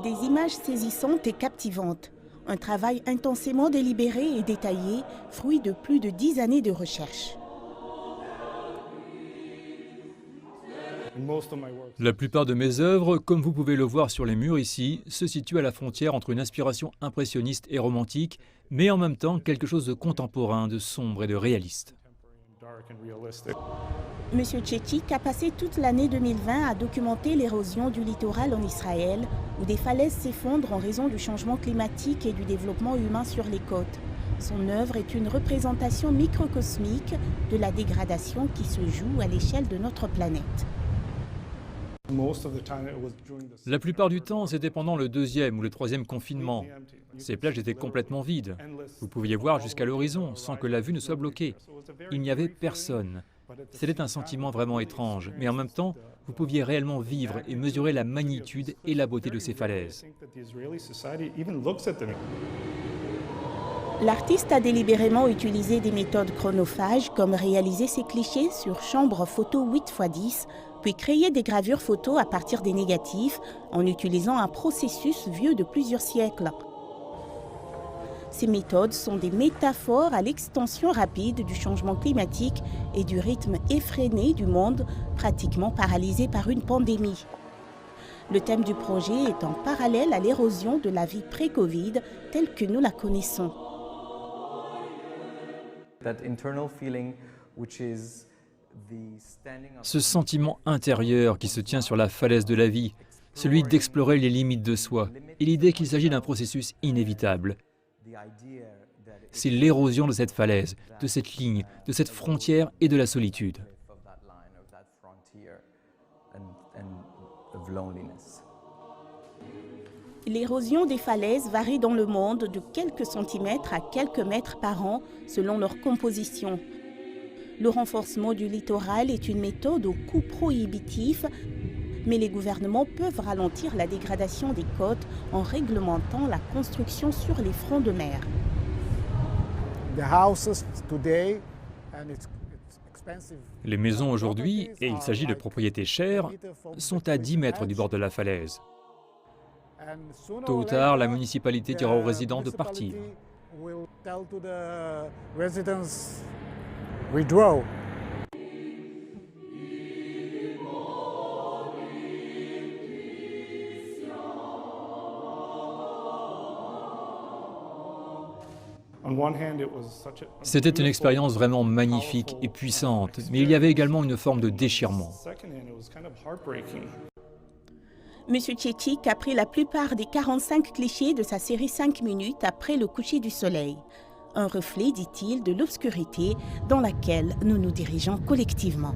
Des images saisissantes et captivantes. Un travail intensément délibéré et détaillé, fruit de plus de 10 années de recherche. La plupart de mes œuvres, comme vous pouvez le voir sur les murs ici, se situent à la frontière entre une inspiration impressionniste et romantique, mais en même temps quelque chose de contemporain, de sombre et de réaliste. Monsieur Tchétchik a passé toute l'année 2020 à documenter l'érosion du littoral en Israël, où des falaises s'effondrent en raison du changement climatique et du développement humain sur les côtes. Son œuvre est une représentation microcosmique de la dégradation qui se joue à l'échelle de notre planète. La plupart du temps, c'était pendant le 2e ou le 3e confinement. Ces plages étaient complètement vides. Vous pouviez voir jusqu'à l'horizon sans que la vue ne soit bloquée. Il n'y avait personne. C'était un sentiment vraiment étrange, mais en même temps, vous pouviez réellement vivre et mesurer la magnitude et la beauté de ces falaises. L'artiste a délibérément utilisé des méthodes chronophages comme réaliser ses clichés sur chambre photo 8x10, puis créer des gravures photos à partir des négatifs en utilisant un processus vieux de plusieurs siècles. Ces méthodes sont des métaphores à l'extension rapide du changement climatique et du rythme effréné du monde, pratiquement paralysé par une pandémie. Le thème du projet est en parallèle à l'érosion de la vie pré-Covid telle que nous la connaissons. Ce sentiment intérieur qui se tient sur la falaise de la vie, celui d'explorer les limites de soi, et l'idée qu'il s'agit d'un processus inévitable. C'est l'érosion de cette falaise, de cette ligne, de cette frontière et de la solitude. L'érosion des falaises varie dans le monde de quelques centimètres à quelques mètres par an selon leur composition. Le renforcement du littoral est une méthode au coût prohibitif, mais les gouvernements peuvent ralentir la dégradation des côtes en réglementant la construction sur les fronts de mer. Les maisons aujourd'hui, et il s'agit de propriétés chères, sont à 10 mètres du bord de la falaise. Tôt ou tard, la municipalité dira aux résidents de partir. C'était une expérience vraiment magnifique et puissante, mais il y avait également une forme de déchirement. Monsieur Tchétchik a pris la plupart des 45 clichés de sa série 5 minutes après le coucher du soleil. Un reflet, dit-il, de l'obscurité dans laquelle nous nous dirigeons collectivement.